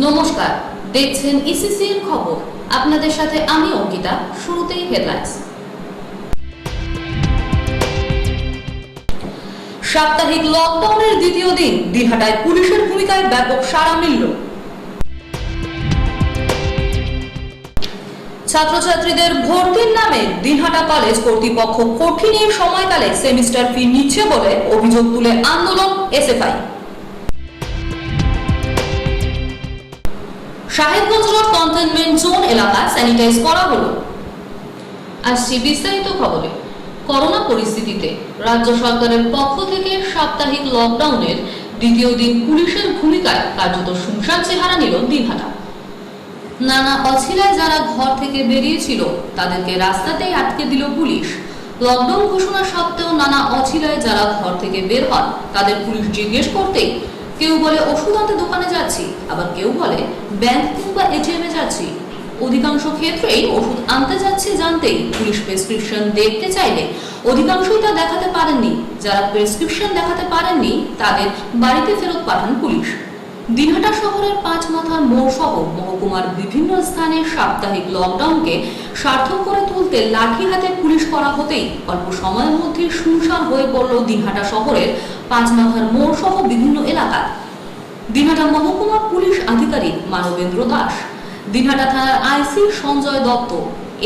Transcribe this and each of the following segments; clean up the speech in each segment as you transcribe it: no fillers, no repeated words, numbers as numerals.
নমস্কার, দেখছেন ইসিসিএন খবর। আপনাদের সাথে আমি অঙ্কিতা। শুরুতেই হেডলাইন্স। সাপ্তাহিক লকডাউনের দ্বিতীয় দিন দিনহাটায় পুলিশের ভূমিকায় ব্যাপক সাড়া মিলল। ছাত্রছাত্রীদের ভর্তির নামে দিনহাটা কলেজ কর্তৃপক্ষ কঠিন এই সময়কালে সেমিস্টার ফি নিচ্ছে বলে অভিযোগ তুলে আন্দোলন SFI. Sahebganj road containment zone এলাকা স্যানিটাইজ করা হলো। আসছি বিস্তারিত খবরে। করোনা পরিস্থিতিতে রাজ্য সরকারের পক্ষ থেকে সাপ্তাহিক লকডাউনের দ্বিতীয় দিন পুলিশের ভূমিকায় কার্যত শুনশান চেহারা নিল দিনহাটা। নানা অছিলায় যারা ঘর থেকে বেরিয়েছিল তাদেরকে রাস্তাতেই আটকে দিল পুলিশ। লকডাউন ঘোষণা সত্ত্বেও নানা অছিলায় যারা ঘর থেকে বের হন তাদের পুলিশ জিজ্ঞেস করতেই কেউ বলে ওষুধ আনতে দোকানে যাচ্ছি, আবার কেউ বলে ব্যাংক কিংবা এটিএমে যাচ্ছি। অধিকাংশ ক্ষেত্রেই ওষুধ আনতে যাচ্ছে জানতেই পুলিশ প্রেসক্রিপশন দেখতে চাইলে অধিকাংশই তা দেখাতে পারেননি। যারা প্রেসক্রিপশন দেখাতে পারেননি তাদের বাড়িতে ফেরত পাঠান পুলিশ। দিনহাটা শহরের পাঁচ মাথার মোড় সহ মহকুমার বিভিন্ন স্থানে সাপ্তাহিক লকডাউনকে সার্থক করে তুলতে লাঠি হাতে পুলিশ করা হতেই অল্প সময়ের মধ্যে শুনশান হয়ে পড়ল দিনহাটা শহরের পাঁচ মাথার মোড় সহ বিভিন্ন এলাকা। দিনহাটা মহকুমা পুলিশ আধিকারিক মানবেন্দ্র দাস, দিনহাটা থানার আইসি সঞ্জয় দত্ত,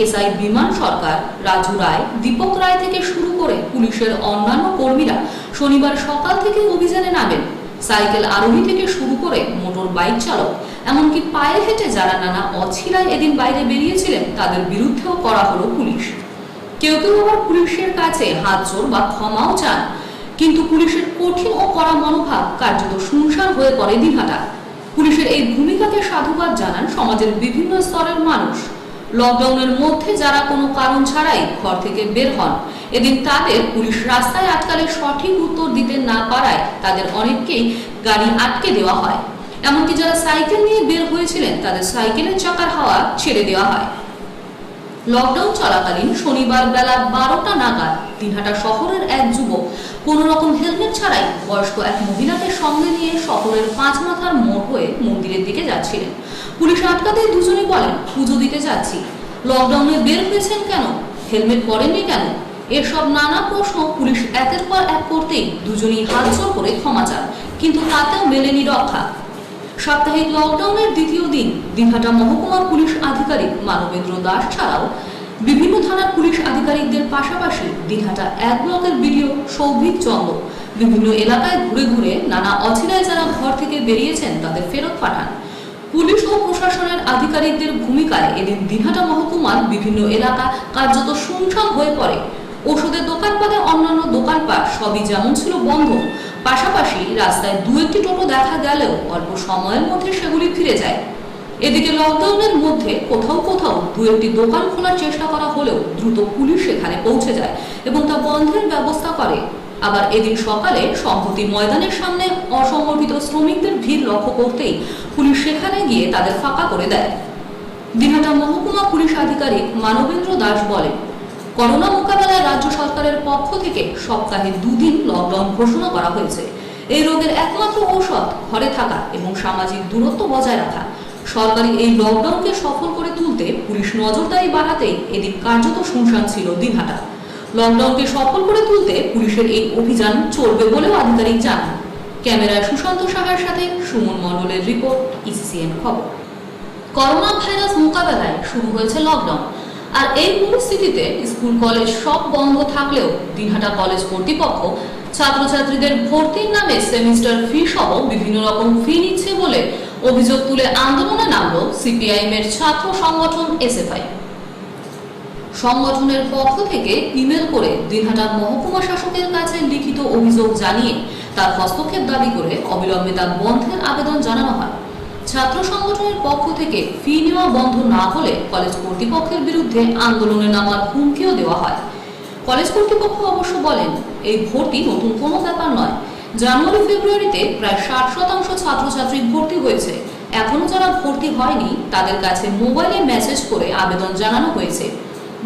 এসআই বিমান সরকার, রাজু রায়, দীপক রায় থেকে শুরু করে পুলিশের অন্যান্য কর্মীরা শনিবার সকাল থেকে অভিযানে নামেন। সাইকেল আরোহী থেকে শুরু করে মোটর বাইক চালক, এমনকি পায়ে হেঁটে যারা নানা অছিলায় এদিন বাইরে বেরিয়েছিলেন তাদের বিরুদ্ধেও করা হলো পুলিশ। কেউ কেউ আবার পুলিশের কাছে হাত জোর বা ক্ষমাও চান, কিন্তু পুলিশের কঠিন ও কড়া মনোভাব কার্যত শুনশান হয়ে পড়ে দিনহাটা। পুলিশের এই ভূমিকাকে সাধুবাদ জানান সমাজের বিভিন্ন স্তরের মানুষ। লকডাউনের মধ্যে যারা কোনো কারণ ছাড়াই ঘর থেকে বের হন এদিন তাদের পুলিশ রাস্তায় আটকালে সঠিক উত্তর দিতে না পারায় তাদের অনেককেই গাড়ি আটকে দেওয়া হয়। এমনকি যারা সাইকেল নিয়ে বের হয়েছিলেন তাদের সাইকেলের চাকার হাওয়া ছেড়ে দেওয়া হয়। লকডাউন চলাকালীন শনিবার বেলা 12টা নাগাদ দিনহাটা শহরের এক যুবক কোনো রকম হেলমেট ছাড়াই বয়স্ক এক মহিলাকে সঙ্গে নিয়ে শহরের পাঁচ মাথার মোড় হয়ে মন্দিরের দিকে যাচ্ছিলেন। পুলিশ আটকাতেই দুজনেই বলেন পুজো দিতে যাচ্ছি। লকডাউনে বের হয়েছেন কেন, হেলমেট পরেননি কেন, এসব নানা প্রশ্ন পুলিশ একের পর এক করতেই দুজনেই হাত জোর করে ক্ষমা চান, কিন্তু তাতেও মেলেনি রক্ষা। সাপ্তাহিক লকডাউনের দ্বিতীয় দিন দিনহাটা মহকুমা পুলিশ আধিকারিক মানবেন্দ্র দাস ছাড়াও বিভিন্ন থানার পুলিশ আধিকারিকদের পাশাপাশি দিনহাটা এক ব্লকের বিডিও সৌভিক চন্দ্র বিভিন্ন এলাকায় ঘুরে ঘুরে নানা অছিলায় যারা ঘর থেকে বেরিয়েছেন তাদের ফেরত পাঠান। পুলিশ ও প্রশাসনের আধিকারিকদের ভূমিকায় এদিন দিনহাটা মহকুমার বিভিন্ন এলাকা কার্যত শুনশান হয়ে পড়ে। ওষুধের দোকানপাটে অন্যান্য দোকানপাট সবই যেমন ছিল বন্ধ, পাশাপাশি রাস্তায় দু একটি টোটো দেখা গেলেও অল্প সময়ের মধ্যে সেগুলি ফিরে যায়। এদিকে লকডাউনের মধ্যে কোথাও কোথাও দু একটি দোকান খোলার চেষ্টা করা হলেও দ্রুত পুলিশ সেখানে পৌঁছে যায় এবং তা বন্ধের ব্যবস্থা করে। আবার এদিন সকালে সংহতি ময়দানের সামনে অসংগঠিত শ্রমিকদের ভিড় লক্ষ্য করতেই পুলিশ সেখানে গিয়ে তাদের ফাঁকা করে দেয়। দিনহাটা মহকুমা পুলিশ আধিকারিক মানবেন্দ্র দাস বলেন, করোনা মোকাবেলায় রাজ্য সরকারের পক্ষ থেকে সপ্তাহে 2 দিন লকডাউন ঘোষণা করা হয়েছে। এই রোগের একমাত্র ঔষধ ঘরে থাকা এবং সামাজিক দূরত্ব বজায় রাখা। সরকারি এই লকডাউনকে সফল করে তুলতে পুলিশ নজরদারি বাড়াতেই এদিন কার্যত শুনশান ছিল দিনহাটা। লকডাউনকে সফল করে তুলতে পুলিশের এই অভিযান চলবে বলেও আধিকারিক জানান। ক্যামেরায় সুশান্ত সাহার সাথে সুমন মণ্ডলের রিপোর্ট, ইসিসিএন খবর। করোনা ভাইরাস মোকাবেলায় শুরু হয়েছে লকডাউন, আর এই পরিস্থিতিতে স্কুল কলেজ সব বন্ধ থাকলেও দিনহাটা কলেজ কর্তৃপক্ষ ছাত্রছাত্রীদের ভর্তির নামে সেমিস্টার ফি সহ বিভিন্ন রকম ফি নিচ্ছে বলে অভিযোগ তুলে আন্দোলনে নামলো সিপিআইএম এর ছাত্র সংগঠন এসএফআই। সংগঠনের পক্ষ থেকে ইমেল করে দিনহাটা মহকুমা শাসকের কাছে লিখিত অভিযোগ জানিয়ে তার হস্তক্ষেপ দাবি করে অবিলম্বে তার বন্ধের আবেদন জানানো হয়। ছাত্র সংগঠনের পক্ষ থেকে ফি নেওয়া বন্ধ না হলে কলেজ কর্তৃপক্ষের বিরুদ্ধে আন্দোলনে নামার হুমকিও দেওয়া হয়। কলেজ কর্তৃপক্ষ অবশ্য বলেন, এই ভর্তি নতুন কোনো ব্যাপার নয়। জানুয়ারি ফেব্রুয়ারিতে প্রায় 60% ছাত্রছাত্রী ভর্তি হয়েছে। এখনো যারা ভর্তি হয়নি তাদের কাছে মোবাইলে মেসেজ করে আবেদন জানানো হয়েছে।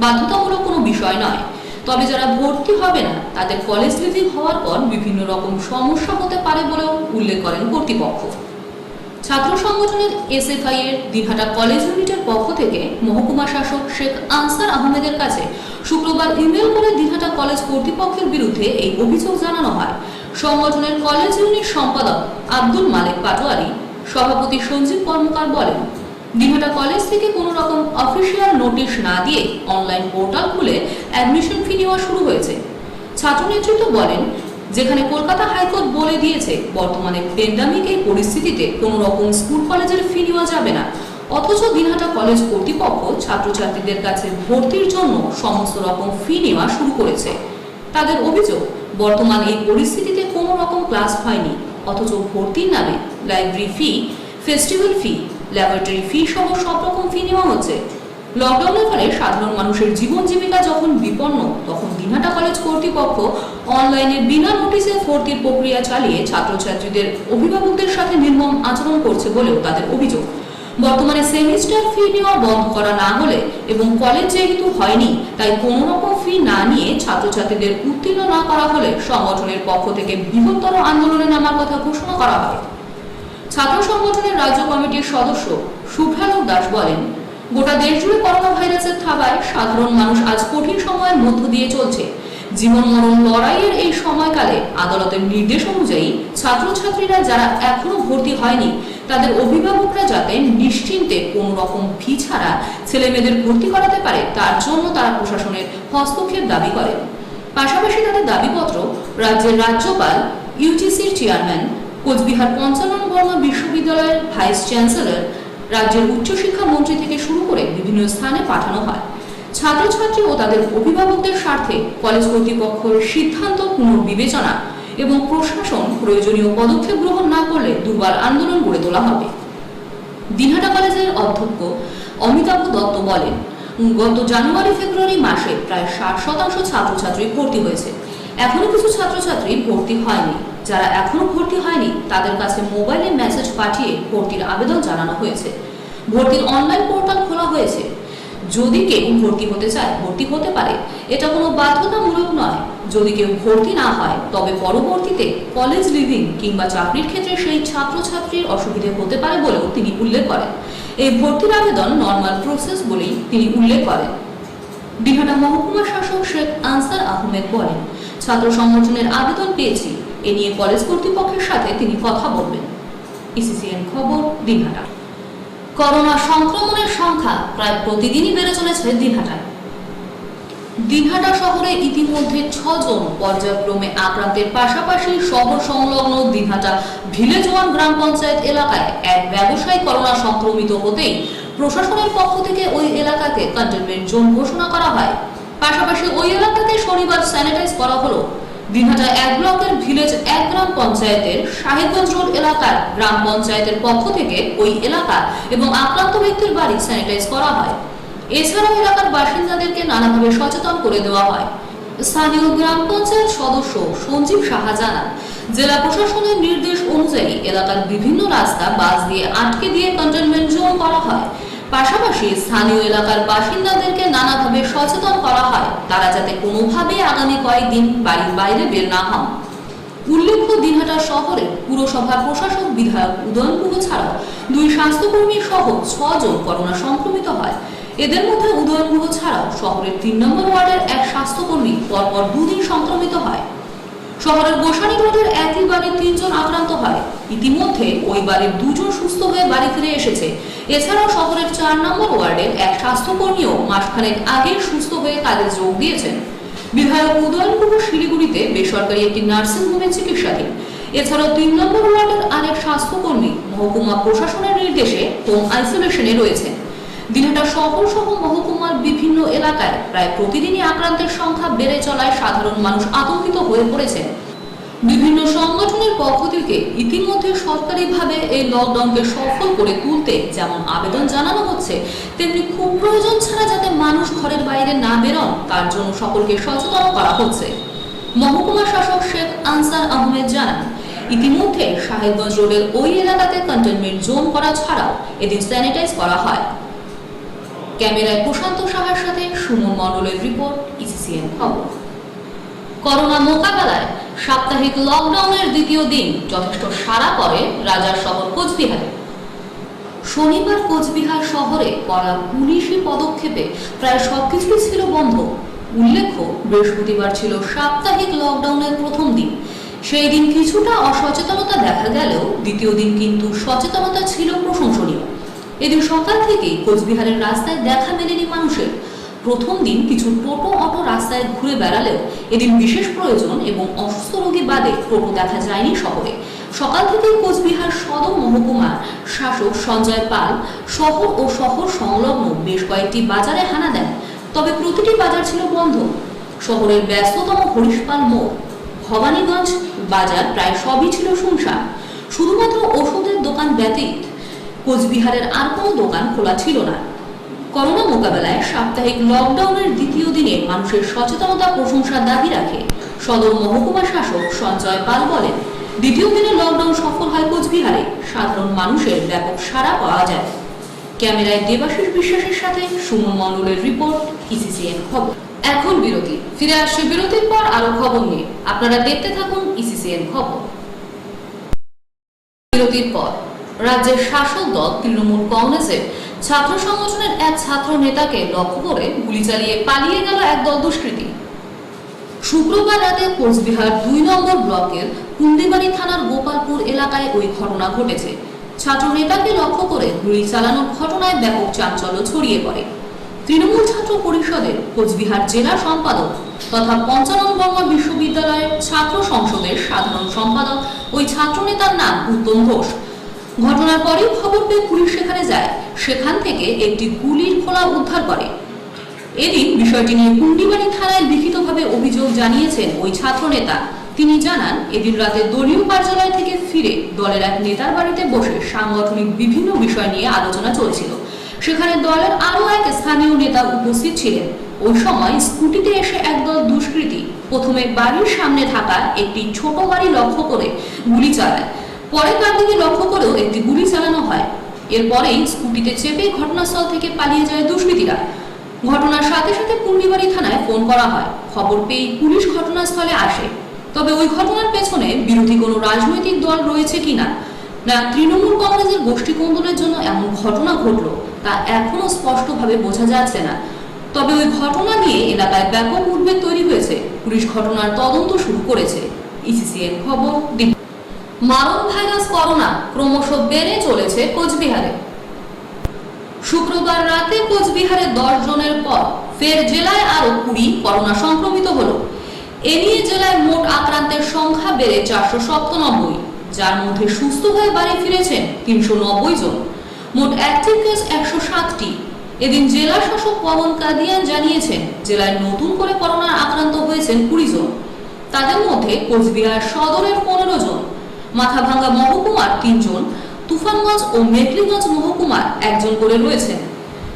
বাধ্যতামূলক কোনো বিষয় নয়। তবে যারা ভর্তি হবে না তাদের কলেজ লিভিং হওয়ার পর বিভিন্ন রকম সমস্যা হতে পারে বলেও উল্লেখ করেন কর্তৃপক্ষ। ছাত্র সংগঠনের এসএফআই এর দিনহাটা কলেজ ইউনিটের পক্ষ থেকে মহকুমা শাসক শেখ আনসার আহমেদের কাছে শুক্রবার ইমেল করে দিনহাটা কলেজ কর্তৃপক্ষের বিরুদ্ধে এই অভিযোগ জানানো হয়। সংগঠনের কলেজ ইউনিট সম্পাদক আব্দুল মালেক পাটোয়ারি, সভাপতি সঞ্জীব কর্মকার বলেন, দিনহাটা কলেজ থেকে কোনো রকম অফিসিয়াল নোটিশ না দিয়ে অনলাইন পোর্টাল খুলে অ্যাডমিশন ফি নেওয়া শুরু হয়েছে। ছাত্র নেতৃত্ব বলেন, যেখানে কলকাতা হাইকোর্ট বলে দিয়েছে বর্তমানে প্যান্ডেমিক এই পরিস্থিতিতে কোনো রকম স্কুল কলেজের ফি নেওয়া যাবে না, অথচ দিনহাটা কলেজ কর্তৃপক্ষ ছাত্রছাত্রীদের কাছে ভর্তির জন্য সমস্ত রকম ফি নেওয়া শুরু করেছে। তাদের অভিযোগ, বর্তমান এই পরিস্থিতিতে কোনো রকম ক্লাস হয়নি, অথচ ভর্তির নামে লাইব্রেরি ফি, ফেস্টিভ্যাল ফি, ল্যাবরেটরি ফি সহ সব রকম ফি নেওয়া হচ্ছে। লকডাউনের ফলে সাধারণ মানুষের জীবন জীবিকা যখন বিপন্ন, তখন দিনহাটা কলেজ কর্তৃপক্ষ অনলাইনে বিনা নোটিশে ভর্তির প্রক্রিয়া চালিয়ে ছাত্রছাত্রীদের অভিভাবকদের সাথে নির্মম আচরণ করছে বলেও তাদের অভিযোগ। বর্তমানে সেমিস্টার ফি নেওয়া বন্ধ করা না হলে এবং কলেজ যেহেতু হয়নি, তাই কোনো রকম ফি না নিয়ে ছাত্রছাত্রীদের উত্তীর্ণ না করা হলে সংগঠনের পক্ষ থেকে বৃহত্তর আন্দোলনে নামার কথা ঘোষণা করা হয়। ছাত্র সংগঠনের রাজ্য কমিটির সদস্য শুভ্রালোক দাস বলেন, গোটা দেশ জুড়ে করোনা ভাইরাসের থাবায় সাধারণ মানুষ আজ কঠিন সময়ের মধ্য দিয়ে চলছে। জীবন মরণ লড়াইয়ের এই সময়কালে আদালতের নির্দেশ অনুযায়ী ছাত্রছাত্রীরা যারা এখনো ভর্তি হয়নি, তাদের অভিভাবকরা যাতে নিশ্চিন্তে কোনো রকম ফি ছাড়া ছেলে মেয়েদের ভর্তি করাতে পারে, তার জন্য তারা প্রশাসনের হস্তক্ষেপ দাবি করেন। পাশাপাশি তাদের দাবিপত্র রাজ্যের রাজ্যপাল, ইউজিসির চেয়ারম্যান, কোচবিহার পঞ্চানন বর্মা বিশ্ববিদ্যালয়ের ভাইস চ্যান্সেলর, রাজ্যের উচ্চশিক্ষা মন্ত্রী থেকে শুরু করে বিভিন্ন স্থানে পাঠানো হয়। ছাত্রছাত্রী ও তাদের অভিভাবকদের স্বার্থে কলেজ কর্তৃপক্ষের সিদ্ধান্ত পুনর্বিবেচনা এবং প্রশাসন প্রয়োজনীয় পদক্ষেপ গ্রহণ না করলে দুর্বার আন্দোলন গড়ে তোলা হবে। দিনহাটা কলেজের অধ্যক্ষ অমিতাভ দত্ত বলেন, গত জানুয়ারি-ফেব্রুয়ারি মাসে প্রায় 60% ছাত্রছাত্রী ভর্তি হয়েছে। এখনো কিছু ছাত্রছাত্রী ভর্তি হয়নি। যারা এখনো ভর্তি হয়নি তাদের কাছে মোবাইলে মেসেজ পাঠিয়ে ভর্তির আবেদন জানানো হয়েছে। ভর্তির অনলাইন পোর্টাল খোলা হয়েছে। যদি কেউ ভর্তি হতে চায় ভর্তি হতে পারে, এটা কোনো বাধ্যতামূলক নয়। যদি কেউ ভর্তি না হয় তবে পরবর্তীতে কলেজ লিভিং কিংবা চাকরির ক্ষেত্রে সেই ছাত্রছাত্রীর অসুবিধে হতে পারে বলেও তিনি উল্লেখ করেন। এই ভর্তির আবেদন নর্মাল প্রসেস বলেই তিনি উল্লেখ করেন। দিনহাটা মহকুমা শাসক শেখ আনসার আহমেদ বলেন, ছাত্র সংগঠনের আবেদন পেয়েছি, এ নিয়ে কলেজ কর্তৃপক্ষের সাথে তিনি কথা বলবেন। ইসিসিএন খবর, দিনহাটা। করোনা সংক্রমণের সংখ্যা প্রায় প্রতিদিনই বেড়ে চলেছে দিনহাটায়। দিনহাটা শহরে ইতিমধ্যে 6 জন পর্যায়ক্রমে আক্রান্তের পাশাপাশি শহর সংলগ্ন দিনহাটা ভিলেজ 1 গ্রাম পঞ্চায়েত এলাকায় এক ব্যবসায়ী করোনা সংক্রমিত হতেই প্রশাসনের পক্ষ থেকে ওই এলাকাকে কন্টেইনমেন্ট জোন ঘোষণা করা হয়। পাশাপাশি ওই এলাকাতে শনিবার স্যানিটাইজ করা হলো। দিনহাটা 1 ব্লকের ভিলেজ 1 গ্রাম পঞ্চায়েতের সাহেবগঞ্জ রোড এলাকার গ্রাম পঞ্চায়েতের পক্ষ থেকে ওই এলাকা এবং আক্রান্ত ব্যক্তির বাড়ি স্যানিটাইজ করা হয়। এছাড়াও এলাকার বাসিন্দাদেরকে নানাভাবে সচেতন করে দেওয়া হয়। স্থানীয় গ্রাম পঞ্চায়েত সদস্য সঞ্জীব সাহা জানান, জেলা প্রশাসনের নির্দেশ অনুযায়ী এলাকার বিভিন্ন রাস্তা বাস দিয়ে আটকে দিয়ে কন্টেইনমেন্ট জোন করা হয়। পাশাপাশি স্থানীয় এলাকার বাসিন্দাদেরকে নানাভাবে সচেতন করা হয়, তারা যাতে কোনোভাবে আগামী কয়েকদিন বাড়ির বাইরে বের না হন। উল্লেখ্য, দিনহাটা শহরে পুরসভার প্রশাসক বিধায়ক উদয়ন গুহ ছাড়াও 2 স্বাস্থ্যকর্মী সহ 6 জন করোনা সংক্রমিত হয়। এদের মধ্যে উদয়ন গুহ ছাড়াও শহরের 3 নম্বর ওয়ার্ডের এক স্বাস্থ্যকর্মী পরপর 2 দিন সংক্রমিত হয়। শহরের গোসানি রোডের একই বাড়ির 3 জন আক্রান্ত হয়। ইতিমধ্যে ওই বাড়ির 2 জন সুস্থ হয়ে বাড়ি ফিরে এসেছে। এছাড়াও শহরের 4 নম্বর ওয়ার্ডের এক স্বাস্থ্যকর্মীও মাসখানেক আগে সুস্থ হয়ে কাজে যোগ দিয়েছেন। বিধায়ক উদয়ন গুহ শিলিগুড়িতে বেসরকারি একটি নার্সিং হোমে চিকিৎসাধীন। এছাড়াও 3 নম্বর ওয়ার্ডের আরেক স্বাস্থ্যকর্মী মহকুমা প্রশাসনের নির্দেশে হোম আইসোলেশনে রয়েছেন। দিনহাটা শহর সহ মহকুমার বিভিন্ন এলাকায় প্রায় প্রতিদিনই আক্রান্তের সংখ্যা বেড়ে চলায় সাধারণ মানুষ আতঙ্কিত হয়ে পড়েছেন। বিভিন্ন সংগঠনের পক্ষ থেকে ইতিমধ্যে সরকারিভাবে এই লকডাউনকে সফল করে তুলতে যেমন আবেদন জানানো হচ্ছে, তেমনি খুব প্রয়োজন ছাড়া যাতে মানুষ ঘরের বাইরে না বেরোন তার জন্য সকলকে সচেতন করা হচ্ছে। মহকুমা শাসক শেখ আনসার আহমেদ জানান, ইতিমধ্যে সাহেবগঞ্জ রোডের ওই এলাকাতে কন্টেইনমেন্ট জোন করা ছাড়াও এদিন স্যানিটাইজ করা হয়। ক্যামেরায় প্রশান্ত সাহার সাথে সুমন মণ্ডলের রিপোর্ট, ইসিসিএন খবর। করোনা মোকাবেলায় সাপ্তাহিক লকডাউনের দ্বিতীয় দিন যথেষ্ট সাড়া পড়ে রাজার শহর কোচবিহারে। শনিবার কোচবিহার শহরে করা পুলিশি পদক্ষেপে প্রায় সবকিছুই ছিল বন্ধ। উল্লেখ্য, বৃহস্পতিবার ছিল সাপ্তাহিক লকডাউনের প্রথম দিন। সেই দিন কিছুটা অসচেতনতা দেখা গেলেও দ্বিতীয় দিন কিন্তু সচেতনতা ছিল প্রশংসনীয়। এদিন সকাল থেকেই কোচবিহারের রাস্তায় দেখা মেলেনি মানুষের। প্রথম দিন কিছু টোটো অটো রাস্তায় ঘুরে বেড়ালেও এদিন বিশেষ প্রয়োজন এবং অসুস্থ রোগী বাদে টোটো দেখা যায়নি শহরে। সকাল থেকে কোচবিহার সদর মহকুমার শাসক সঞ্জয় পাল শহর ও শহর সংলগ্ন বেশ কয়েকটি বাজারে হানা দেন, তবে প্রতিটি বাজার ছিল বন্ধ। শহরের ব্যস্ততম হরিশপাল মোড়, ভবানীগঞ্জ বাজার প্রায় সবই ছিল শুনশান। শুধুমাত্র ওষুধের দোকান ব্যতীত কোচবিহারের আর কোনো দোকান খোলা ছিল না। করোনা মোকাবেলায় সাপ্তাহিক লকডাউনের দ্বিতীয় দিনে মানুষের সচেতনতা প্রশংসার দাবি রাখে সদর মহকুমা শাসক সঞ্জয় পাল বলেন, দ্বিতীয় দিনে লকডাউন সফল হয় কোচবিহারে। সাধারণ মানুষের ব্যাপক সাড়া পাওয়া যায়। ক্যামেরায় দেবাশিস বিশ্বাসের সাথে সুমন মণ্ডলের রিপোর্ট, ইসিসিএন খবর। এখন বিরতি, ফিরে আসছে বিরতির পর আরো খবর নিয়ে। আপনারা দেখতে থাকুন ইসিসিএন খবর। বিরতির পর রাজ্যের শাসক দল তৃণমূল কংগ্রেসের ছাত্র সংগঠনের এক ছাত্র নেতাকে লক্ষ্য করে গুলি চালিয়ে পালিয়ে গেল একদল দুষ্কৃতী। শুক্রবার রাতে কোচবিহার ২ নম্বর ব্লকের কুন্দিবাড়ি থানার গোপালপুর এলাকায় ওই ঘটনা ঘটেছে। ছাত্র নেতাকে লক্ষ্য করে গুলি চালানোর ঘটনায় ব্যাপক চাঞ্চল্য ছড়িয়ে পড়ে। তৃণমূল ছাত্র পরিষদের কোচবিহার জেলা সম্পাদক তথা পঞ্চানন বর্মা বিশ্ববিদ্যালয়ের ছাত্র সংসদের সাধারণ সম্পাদক ওই ছাত্র নেতার নাম উত্তম ঘোষ। ঘটনার পরেই খবর পেয়ে পুলিশ সেখানে যায়। সেখান থেকে একটি গুলির খোলা উদ্ধার করে। এদিন বিষয়টি নিয়ে কুন্ডিবাড়ি থানায় লিখিতভাবে অভিযোগ জানিয়েছেন ওই ছাত্র নেতা। তিনি জানান, এদিন রাতে দলীয় কার্যালয় থেকে ফিরে দলের এক নেতার বাড়িতে বসে সাংগঠনিক বিভিন্ন বিষয় নিয়ে আলোচনা চলছিল। সেখানে দলের আরো এক স্থানীয় নেতা উপস্থিত ছিলেন। ওই সময় স্কুটিতে এসে একদল দুষ্কৃতী প্রথমে বাড়ির সামনে থাকা একটি ছোট গাড়ি লক্ষ্য করে গুলি চালায়। পরে তার দিকে লক্ষ্য করেও একটি গুলি চালানো হয়। এরপরেই স্কুটিতে চেপে ঘটনাস্থল থেকে পালিয়ে যায় দুষ্কৃতীরা। ঘটনার সাথে সাথে কুন্ডিবাড়ি থানায় ফোন করা হয়। খবর পেয়ে পুলিশ ঘটনাস্থলে আসে। তবে ওই ঘটনার পেছনে বিরোধী কোনো রাজনৈতিক দল রয়েছে কিনা, না তৃণমূল কংগ্রেসের গোষ্ঠী কোন্দলের জন্য এমন ঘটনা ঘটল, তা এখনো স্পষ্টভাবে বোঝা যাচ্ছে না। তবে ওই ঘটনা নিয়ে এলাকায় ব্যাপক উদ্বেগ তৈরি হয়েছে। পুলিশ ঘটনার তদন্ত শুরু করেছে। ইসিসিএন খবর। মারণ ভাইরাস করোনা ক্রমশ বেড়ে চলেছে কোচবিহারে। শুক্রবার রাতে কোচবিহারে 10 জনের পর ফের জেলায় আরো 20 করোনা সংক্রমিত হলো। এ নিয়ে জেলায় মোট আক্রান্তের সংখ্যা বেড়ে 497, যার মধ্যে সুস্থ হয়ে বাড়ি ফিরেছেন 390 জন। মোট অ্যাক্টিভ কেস 107টি। এদিন জেলা শাসক পবন কাদিয়ান জানিয়েছেন, জেলায় নতুন করে করোনার আক্রান্ত হয়েছেন 20 জন। তাদের মধ্যে কোচবিহার সদরের 15 জন, মাথাভাঙ্গা মহকুমার 3 জন, তুফানগঞ্জ ও মেঘলিগঞ্জ মহকুমার 1 জন করে রয়েছেন।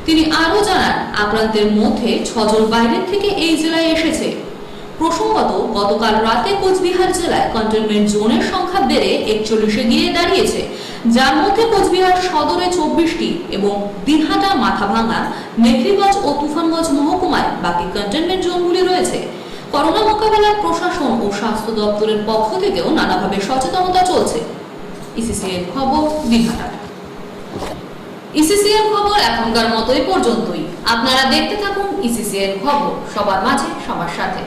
তিনি আরো জানান, আক্রান্তের মধ্যে 6 জন বাইরের থেকে এই জেলায় এসেছে। প্রসঙ্গত, গতকাল রাতে কোচবিহার জেলায় কন্টেনমেন্ট জোনের সংখ্যা বেড়ে 41-এ গিয়ে দাঁড়িয়েছে, যার মধ্যে কোচবিহার সদরে 24টি এবং দিনহাটা, মাথাভাঙ্গা, মেঘলিগঞ্জ ও তুফানগঞ্জ মহকুমায় বাকি কন্টেনমেন্ট জোনগুলি রয়েছে। করোনা মোকাবেলায় প্রশাসন ও স্বাস্থ্য দপ্তরের পক্ষ থেকেও নানাভাবে সচেতনতা চলছে। ইসিসিএন খবর, দিনহাটা। ইসিসিএন খবর এখনকার মতো এই পর্যন্তই। আপনারা দেখতে থাকুন ইসিসিএন খবর, সবার মাঝে সবার সাথে।